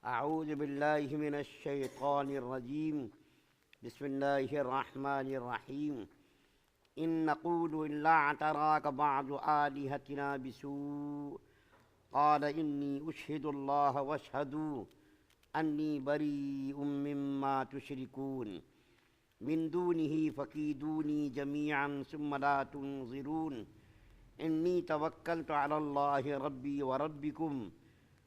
اعوذ باللہ من الشیطان الرجیم بسم اللہ الرحمن الرحیم ان نقول الا اعتراک بعض آلہتنا بسوء قال انی اشہد اللہ واشہدوا انی بریء مما تشرکون من دونہ فکیدونی جمیعا ثم لا تنظرون انی توکلت علی اللہ ربی وربکم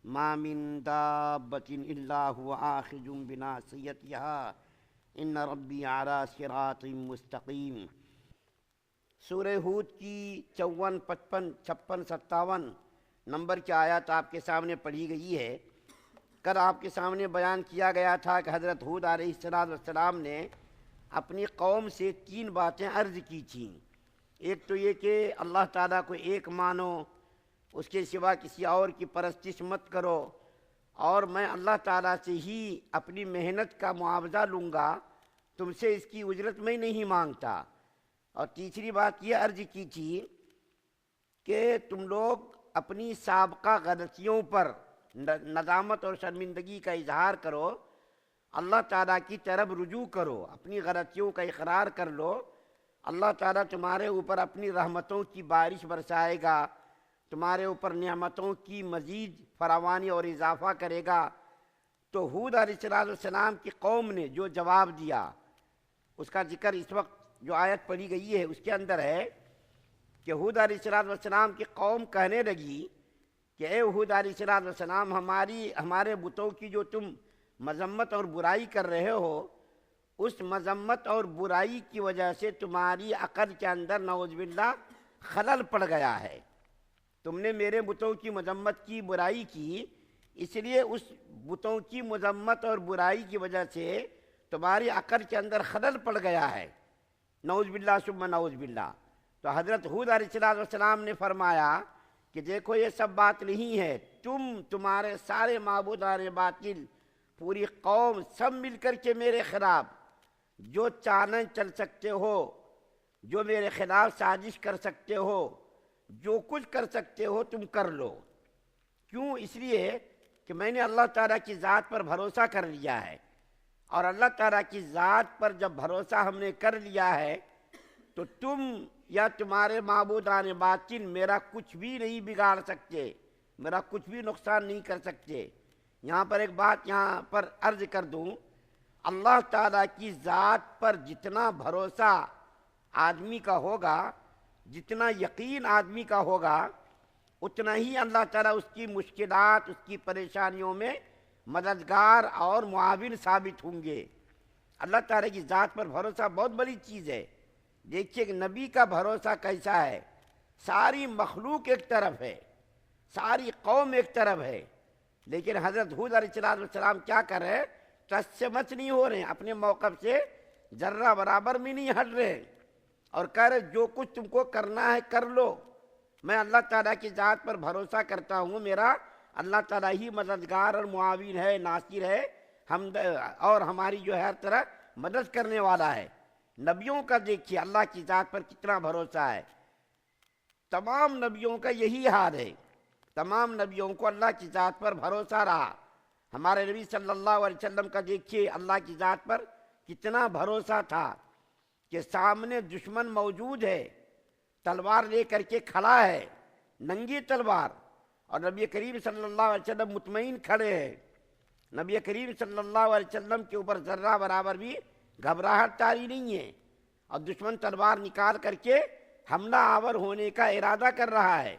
ما من دابۃ الا هو آخذ بناصیتها ان ربی علی صراط مستقیم۔ سورہ ہود کی 54، 55، 56، 57 نمبر کی آیات آپ کے سامنے پڑھی گئی ہے۔ کل آپ کے سامنے بیان کیا گیا تھا کہ حضرت ہود علیہ السلام نے اپنی قوم سے 3 باتیں عرض کی تھیں۔ ایک تو یہ کہ اللہ تعالیٰ کو ایک مانو، اس کے سوا کسی اور کی پرستش مت کرو، اور میں اللہ تعالیٰ سے ہی اپنی محنت کا معاوضہ لوں گا، تم سے اس کی اجرت میں نہیں مانگتا۔ اور تیسری بات یہ عرض کی تھی کہ تم لوگ اپنی سابقہ غلطیوں پر ندامت اور شرمندگی کا اظہار کرو، اللہ تعالیٰ کی طرف رجوع کرو، اپنی غلطیوں کا اقرار کر لو، اللہ تعالیٰ تمہارے اوپر اپنی رحمتوں کی بارش برسائے گا، تمہارے اوپر نعمتوں کی مزید فراوانی اور اضافہ کرے گا۔ تو ہود علیہ السلام کی قوم نے جو جواب دیا اس کا ذکر اس وقت جو آیت پڑھی گئی ہے اس کے اندر ہے کہ ہود علیہ السلام کی قوم کہنے لگی کہ اے ہود علیہ السلام، ہمارے بتوں کی جو تم مذمت اور برائی کر رہے ہو، اس مذمت اور برائی کی وجہ سے تمہاری عقل کے اندر نعوذ باللہ خلل پڑ گیا ہے۔ تم نے میرے بتوں کی مذمت کی، برائی کی، اس لیے اس بتوں کی مذمت اور برائی کی وجہ سے تمہاری عقل کے اندر خلل پڑ گیا ہے، نعوذ باللہ ثم نعوذ باللہ۔ تو حضرت ہود علیہ السلام نے فرمایا کہ دیکھو یہ سب بات نہیں ہے، تمہارے سارے معبودان باطل، پوری قوم سب مل کر کے میرے خلاف جو چالیں چل سکتے ہو، جو میرے خلاف سازش کر سکتے ہو، جو کچھ کر سکتے ہو تم کر لو۔ کیوں؟ اس لیے کہ میں نے اللہ تعالیٰ کی ذات پر بھروسہ کر لیا ہے، اور اللہ تعالیٰ کی ذات پر جب بھروسہ ہم نے کر لیا ہے تو تم یا تمہارے معبودان باطل میرا کچھ بھی نہیں بگاڑ سکتے، میرا کچھ بھی نقصان نہیں کر سکتے۔ یہاں پر ایک بات یہاں پر عرض کر دوں، اللہ تعالیٰ کی ذات پر جتنا بھروسہ آدمی کا ہوگا، جتنا یقین آدمی کا ہوگا، اتنا ہی اللہ تعالیٰ اس کی مشکلات، اس کی پریشانیوں میں مددگار اور معاون ثابت ہوں گے۔ اللہ تعالیٰ کی ذات پر بھروسہ بہت بڑی چیز ہے۔ دیکھیے کہ نبی کا بھروسہ کیسا ہے، ساری مخلوق ایک طرف ہے، ساری قوم ایک طرف ہے، لیکن حضرت ہود علیہ السلام کیا کر رہے ہیں؟ ٹس سے مچ نہیں ہو رہے ہیں، اپنے موقف سے ذرہ برابر بھی نہیں ہٹ رہے، اور کہہ رہے جو کچھ تم کو کرنا ہے کر لو، میں اللہ تعالیٰ کی ذات پر بھروسہ کرتا ہوں، میرا اللہ تعالیٰ ہی مددگار اور معاون ہے، ناصر ہے، اور ہماری جو ہے ہر طرح مدد کرنے والا ہے۔ نبیوں کا دیکھیے اللہ کی ذات پر کتنا بھروسہ ہے، تمام نبیوں کا یہی حال ہے، تمام نبیوں کو اللہ کی ذات پر بھروسہ رہا۔ ہمارے نبی صلی اللہ علیہ وسلم کا دیکھیے اللہ کی ذات پر کتنا بھروسہ تھا کہ سامنے دشمن موجود ہے، تلوار لے کر کے کھڑا ہے، ننگی تلوار، اور نبی کریم صلی اللہ علیہ وسلم مطمئن کھڑے ہیں، نبی کریم صلی اللہ علیہ وسلم کے اوپر ذرہ برابر بھی گھبراہٹ طاری نہیں ہے، اور دشمن تلوار نکال کر کے حملہ آور ہونے کا ارادہ کر رہا ہے،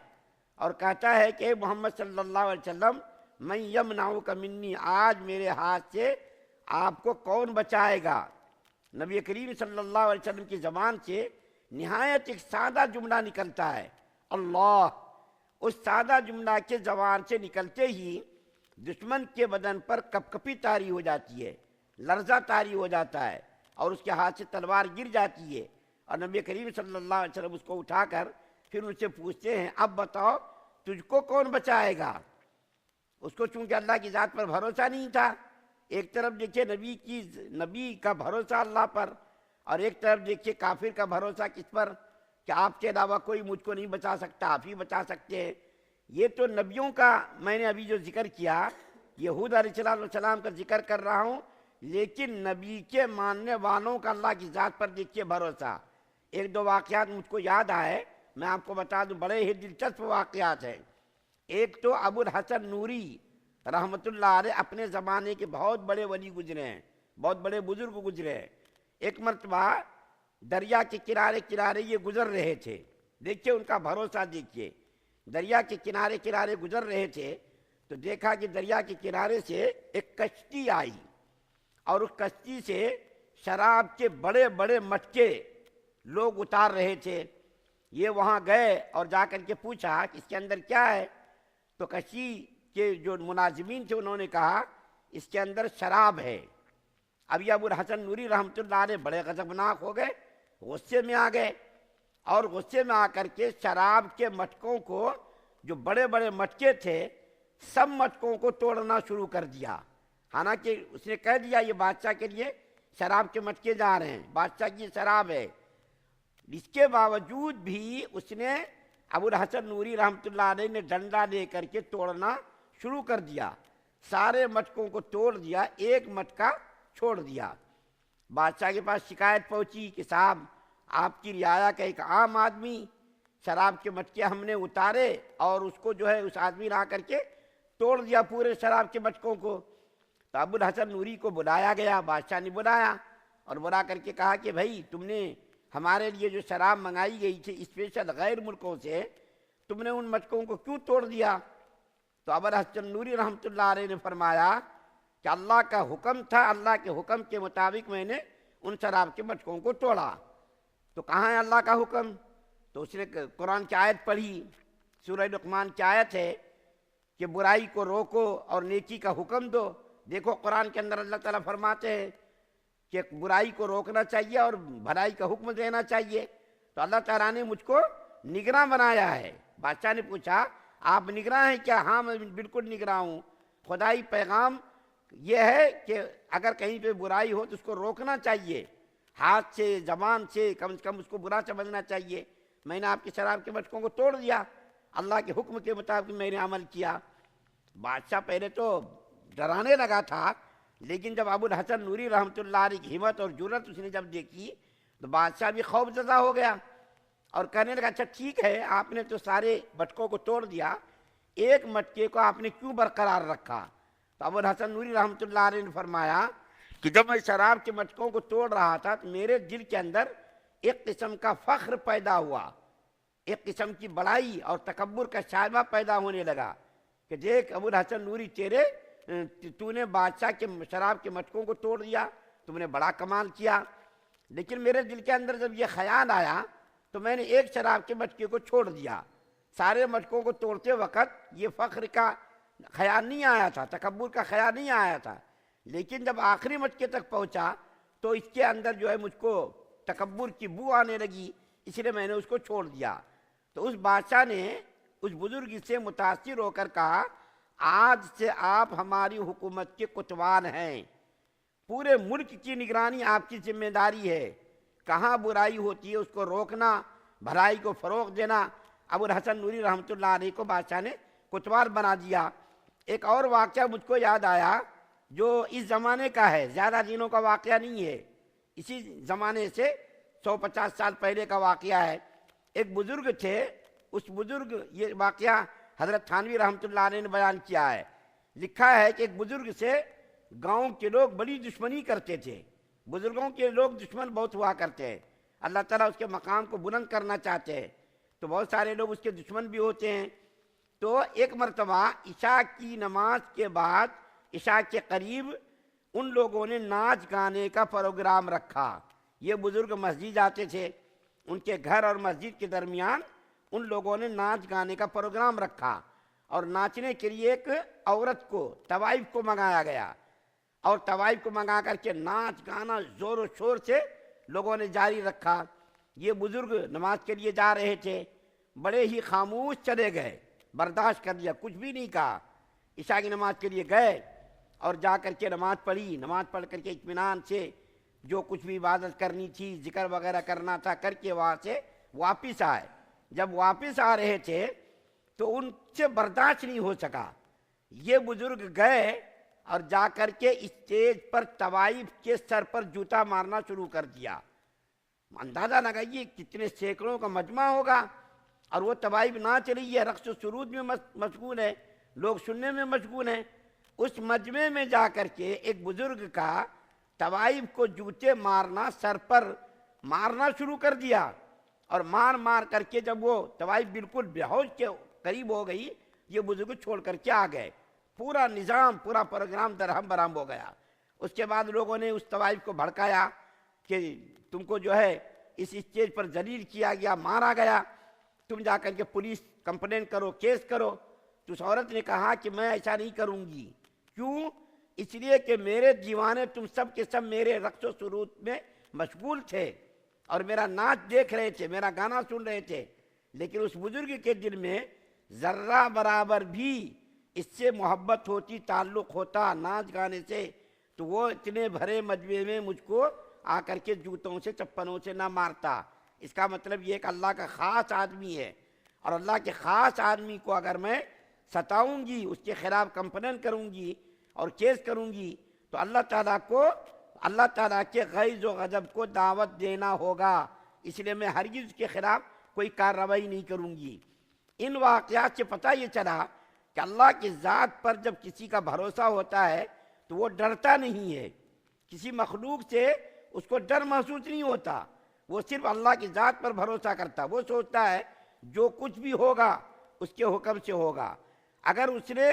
اور کہتا ہے کہ محمد صلی اللہ علیہ وسلم من یمنعک منی، آج میرے ہاتھ سے آپ کو کون بچائے گا؟ نبی کریم صلی اللہ علیہ وسلم کی زبان سے نہایت ایک سادہ جملہ نکلتا ہے، اللہ۔ اس سادہ جملہ کے زبان سے نکلتے ہی دشمن کے بدن پر کپکپی طاری ہو جاتی ہے، لرزہ طاری ہو جاتا ہے، اور اس کے ہاتھ سے تلوار گر جاتی ہے، اور نبی کریم صلی اللہ علیہ وسلم اس کو اٹھا کر پھر ان سے پوچھتے ہیں اب بتاؤ تجھ کو کون بچائے گا؟ اس کو چونکہ اللہ کی ذات پر بھروسہ نہیں تھا، ایک طرف دیکھیے نبی کا بھروسہ اللہ پر، اور ایک طرف دیکھیے کافر کا بھروسہ کس پر کہ آپ کے علاوہ کوئی مجھ کو نہیں بچا سکتا، آپ ہی بچا سکتے ہیں۔ یہ تو نبیوں کا میں نے ابھی جو ذکر کیا یہ ہود علیہ السلام کا ذکر کر رہا ہوں، لیکن نبی کے ماننے والوں کا اللہ کی ذات پر دیکھیے بھروسہ۔ ایک دو واقعات مجھ کو یاد آئے، میں آپ کو بتا دوں، بڑے ہی دلچسپ واقعات ہیں۔ ایک تو ابو الحسن نوری رحمۃ اللہ علیہ اپنے زمانے کے بہت بڑے ولی گزرے ہیں، بہت بڑے بزرگ گزرے ہیں۔ ایک مرتبہ دریا کے کنارے کنارے یہ گزر رہے تھے، دیکھیے ان کا بھروسہ، دیکھیے دریا کے کنارے کنارے گزر رہے تھے تو دیکھا کہ دریا کے کنارے سے ایک کشتی آئی اور اس کشتی سے شراب کے بڑے بڑے مٹکے لوگ اتار رہے تھے۔ یہ وہاں گئے اور جا کر کے پوچھا کہ اس کے اندر کیا ہے، تو کشتی کے جو ملازمین تھے انہوں نے کہا اس کے اندر شراب ہے۔ اب یہ ابو الحسن نوری رحمۃ اللہ علیہ بڑے غضبناک ہو گئے، غصے میں آ گئے، اور غصے میں آ کر کے شراب کے مٹکوں کو، جو بڑے بڑے مٹکے تھے، سب مٹکوں کو توڑنا شروع کر دیا۔ حالانکہ اس نے کہہ دیا یہ بادشاہ کے لیے شراب کے مٹکے جا رہے ہیں، بادشاہ کی شراب ہے، اس کے باوجود بھی اس نے، ابو الحسن نوری رحمۃ اللہ علیہ نے ڈنڈا لے کر کے توڑنا شروع کر دیا، سارے مٹکوں کو توڑ دیا، ایک مٹکا چھوڑ دیا۔ بادشاہ کے پاس شکایت پہنچی کہ صاحب آپ کی رعایا کا ایک عام آدمی، شراب کے مٹکے ہم نے اتارے اور اس کو جو ہے اس آدمی نے آ کر کے توڑ دیا پورے شراب کے مٹکوں کو۔ تو ابو الحسن نوری کو بلایا گیا، بادشاہ نے بلایا اور بلا کر کے کہا کہ بھائی تم نے ہمارے لیے جو شراب منگائی گئی تھی اسپیشل غیر ملکوں سے، تم نے ان مٹکوں کو کیوں توڑ دیا؟ تو ابو الحسن نوری رحمۃ اللہ علیہ نے فرمایا کہ اللہ کا حکم تھا، اللہ کے حکم کے مطابق میں نے ان شراب کے مٹکوں کو توڑا۔ تو کہاں ہے اللہ کا حکم؟ تو اس نے قرآن کی آیت پڑھی، سورہ لقمان کی آیت ہے کہ برائی کو روکو اور نیکی کا حکم دو۔ دیکھو قرآن کے اندر اللہ تعالیٰ فرماتے ہیں کہ برائی کو روکنا چاہیے اور بھلائی کا حکم دینا چاہیے۔ تو اللہ تعالیٰ نے مجھ کو نگراں بنایا ہے۔ بادشاہ نے پوچھا آپ نگراں ہیں کیا؟ ہاں میں بالکل نگراں ہوں۔ خدائی پیغام یہ ہے کہ اگر کہیں پہ برائی ہو تو اس کو روکنا چاہیے، ہاتھ سے، زبان سے، کم از کم اس کو برا سمجھنا چاہیے۔ میں نے آپ کی شراب کے مٹکوں کو توڑ دیا، اللہ کے حکم کے مطابق میں نے عمل کیا۔ بادشاہ پہلے تو ڈرانے لگا تھا، لیکن جب ابو الحسن نوری رحمۃ اللہ علیہ کی ہمت اور جرأت اس نے جب دیکھی تو بادشاہ بھی خوف زدہ ہو گیا اور کہنے لگا اچھا ٹھیک ہے، آپ نے تو سارے مٹکوں کو توڑ دیا، ایک مٹکے کو آپ نے کیوں برقرار رکھا؟ تو ابو الحسن نوری رحمۃ اللہ علیہ نے فرمایا کہ جب میں شراب کے مٹکوں کو توڑ رہا تھا تو میرے دل کے اندر ایک قسم کا فخر پیدا ہوا، ایک قسم کی بڑائی اور تکبر کا شائبہ پیدا ہونے لگا کہ دیکھ ابو الحسن نوری تو نے بادشاہ کے شراب کے مٹکوں کو توڑ دیا، تم نے بڑا کمال کیا۔ لیکن میرے دل کے اندر جب یہ خیال آیا تو میں نے ایک شراب کے مٹکے کو چھوڑ دیا، سارے مٹکوں کو توڑتے وقت یہ فخر کا خیال نہیں آیا تھا، تکبر کا خیال نہیں آیا تھا، لیکن جب آخری مٹکے تک پہنچا تو اس کے اندر جو ہے مجھ کو تکبر کی بو آنے لگی، اس لیے میں نے اس کو چھوڑ دیا۔ تو اس بادشاہ نے اس بزرگ سے متاثر ہو کر کہا آج سے آپ ہماری حکومت کے کوتوال ہیں، پورے ملک کی نگرانی آپ کی ذمہ داری ہے، کہاں برائی ہوتی ہے اس کو روکنا، بھلائی کو فروغ دینا۔ ابو الحسن نوری رحمۃ اللہ علیہ کو بادشاہ نے کوتوال بنا دیا۔ ایک اور واقعہ مجھ کو یاد آیا جو اس زمانے کا ہے، زیادہ دنوں کا واقعہ نہیں ہے، اسی زمانے سے 150 سال پہلے کا واقعہ ہے۔ ایک بزرگ تھے، اس بزرگ، یہ واقعہ حضرت تھانوی رحمۃ اللہ علیہ نے بیان کیا ہے، لکھا ہے کہ ایک بزرگ سے گاؤں کے لوگ بڑی دشمنی کرتے تھے، بزرگوں کے لوگ دشمن بہت ہوا کرتے ہیں، اللہ تعالیٰ اس کے مقام کو بلند کرنا چاہتے ہیں تو بہت سارے لوگ اس کے دشمن بھی ہوتے ہیں۔ تو ایک مرتبہ عشاء کی نماز کے بعد، عشاء کے قریب ان لوگوں نے ناچ گانے کا پروگرام رکھا۔ یہ بزرگ مسجد جاتے تھے، ان کے گھر اور مسجد کے درمیان ان لوگوں نے ناچ گانے کا پروگرام رکھا اور ناچنے کے لیے ایک عورت کو، طوائف کو منگایا گیا، اور طوائف کو منگا کر کے ناچ گانا زور و شور سے لوگوں نے جاری رکھا۔ یہ بزرگ نماز کے لیے جا رہے تھے، بڑے ہی خاموش چلے گئے، برداشت کر لیا، کچھ بھی نہیں کہا۔ عشاء کی نماز کے لیے گئے اور جا کر کے نماز پڑھی، نماز پڑھ کر کے اطمینان سے جو کچھ بھی عبادت کرنی تھی، ذکر وغیرہ کرنا تھا کر کے وہاں سے واپس آئے۔ جب واپس آ رہے تھے تو ان سے برداشت نہیں ہو سکا، یہ بزرگ گئے اور جا کر کے اسٹیج پر طوائف کے سر پر جوتا مارنا شروع کر دیا۔ اندازہ لگائیے کتنے سینکڑوں کا مجمع ہوگا، اور وہ طوائف ناچ رہی ہے، رقص و سرود میں مشغول ہے، لوگ سننے میں مشغول ہیں۔ اس مجمع میں جا کر کے ایک بزرگ کا طوائف کو جوتے مارنا، سر پر مارنا شروع کر دیا، اور مار مار کر کے جب وہ طوائف بالکل بے ہوش کے قریب ہو گئی، یہ بزرگ چھوڑ کر کے آ گئے۔ پورا نظام، پورا پروگرام درہم برہم ہو گیا۔ اس کے بعد لوگوں نے اس طوائف کو بھڑکایا کہ تم کو جو ہے اس اسٹیج پر ذلیل کیا گیا، مارا گیا، تم جا کر کے پولیس کمپلین کرو، کیس کرو۔ تو اس عورت نے کہا کہ میں ایسا نہیں کروں گی۔ کیوں؟ اس لیے کہ میرے دیوانے تم سب کے سب میرے رقص و سرود میں مشغول تھے، اور میرا ناچ دیکھ رہے تھے، میرا گانا سن رہے تھے، لیکن اس بزرگ کے دل میں ذرہ برابر بھی اس سے محبت ہوتی، تعلق ہوتا ناچ گانے سے، تو وہ اتنے بھرے مجمع میں مجھ کو آ کر کے جوتوں سے چپنوں سے نہ مارتا۔ اس کا مطلب یہ کہ اللہ کا خاص آدمی ہے، اور اللہ کے خاص آدمی کو اگر میں ستاؤں گی، اس کے خلاف کمپلین کروں گی اور کیس کروں گی، تو اللہ تعالیٰ کے غیظ و غضب کو دعوت دینا ہوگا۔ اس لیے میں ہرگز اس کے خلاف کوئی کارروائی نہیں کروں گی۔ ان واقعات سے پتہ یہ چلا کہ اللہ کی ذات پر جب کسی کا بھروسہ ہوتا ہے تو وہ ڈرتا نہیں ہے، کسی مخلوق سے اس کو ڈر محسوس نہیں ہوتا، وہ صرف اللہ کی ذات پر بھروسہ کرتا۔ وہ سوچتا ہے جو کچھ بھی ہوگا اس کے حکم سے ہوگا، اگر اس نے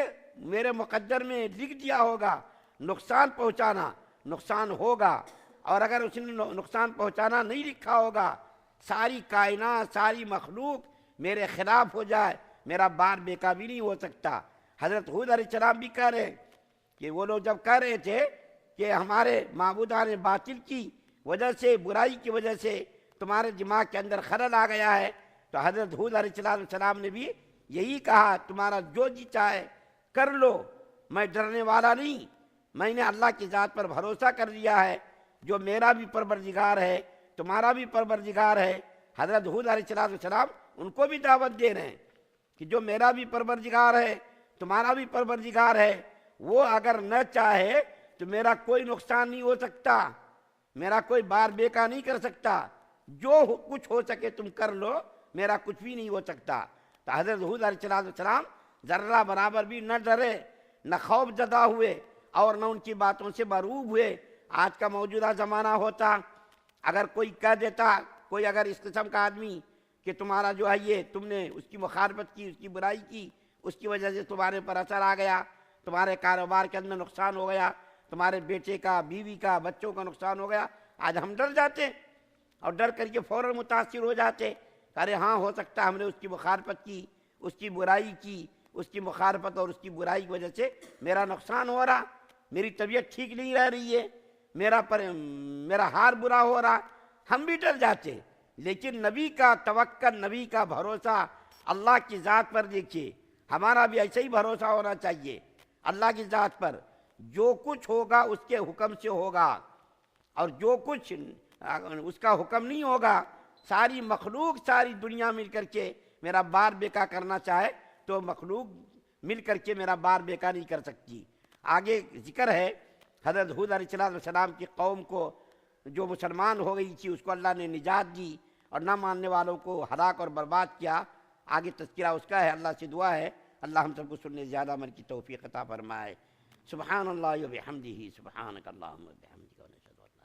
میرے مقدر میں لکھ دیا ہوگا نقصان پہنچانا، نقصان ہوگا، اور اگر اس نے نقصان پہنچانا نہیں لکھا ہوگا، ساری کائنات، ساری مخلوق میرے خلاف ہو جائے، میرا بار بیکا بھی نہیں ہو سکتا۔ حضرت ہود علیہ السلام بھی کہہ رہے کہ وہ لوگ جب کہہ رہے تھے کہ ہمارے معبودان باطل کی وجہ سے، برائی کی وجہ سے تمہارے دماغ کے اندر خلل آ گیا ہے، تو حضرت ہود علیہ السلام نے بھی یہی کہا تمہارا جو جی چاہے کر لو، میں ڈرنے والا نہیں، میں نے اللہ کی ذات پر بھروسہ کر لیا ہے، جو میرا بھی پروردگار ہے تمہارا بھی پروردگار ہے۔ حضرت ہود علیہ السلام ان کو بھی دعوت دے رہے ہیں کہ جو میرا بھی پروردگار ہے تمہارا بھی پروردگار ہے، وہ اگر نہ چاہے تو میرا کوئی نقصان نہیں ہو سکتا، میرا کوئی بار بیکا نہیں کر سکتا، جو کچھ ہو سکے تم کر لو، میرا کچھ بھی نہیں ہو سکتا۔ تو حضرت ہود علیہ السلام ذرہ برابر بھی نہ ڈرے، نہ خوف زدہ ہوئے، اور نہ ان کی باتوں سے مرعوب ہوئے۔ آج کا موجودہ زمانہ ہوتا، اگر کوئی کہہ دیتا، کوئی اگر اس قسم کا آدمی کہ تمہارا جو ہے یہ تم نے اس کی مخالفت کی، اس کی برائی کی، اس کی وجہ سے تمہارے پر اثر آ گیا، تمہارے کاروبار کے اندر نقصان ہو گیا، تمہارے بیٹے کا، بیوی کا، بچوں کا نقصان ہو گیا، آج ہم ڈر جاتے اور ڈر کر کے فوراً متاثر ہو جاتے، ارے ہاں ہو سکتا ہے ہم نے اس کی مخالفت کی، اس کی برائی کی، اس کی مخالفت اور اس کی برائی کی وجہ سے میرا نقصان ہو رہا، میری طبیعت ٹھیک نہیں رہ رہی ہے، میرا حال برا ہو رہا، ہم بھی ڈر جاتے۔ لیکن نبی کا توکل، نبی کا بھروسہ اللہ کی ذات پر دیکھیے، ہمارا بھی ایسے ہی بھروسہ ہونا چاہیے اللہ کی ذات پر۔ جو کچھ ہوگا اس کے حکم سے ہوگا، اور جو کچھ اس کا حکم نہیں ہوگا، ساری مخلوق، ساری دنیا مل کر کے میرا بار بیکا کرنا چاہے تو مخلوق مل کر کے میرا بار بیکا نہیں کر سکتی۔ آگے ذکر ہے حضرت ہود علیہ السلام کی قوم کو جو مسلمان ہو گئی تھی اس کو اللہ نے نجات دی، اور نہ ماننے والوں کو ہلاک اور برباد کیا۔ آگے تذکرہ اس کا ہے، اللہ سے دعا ہے اللہ ہم سب کو سننے زیادہ عمل کی توفیق عطا فرمائے۔ سبحان اللہ و بحمدہ، سبحانک اللہم و بحمدک۔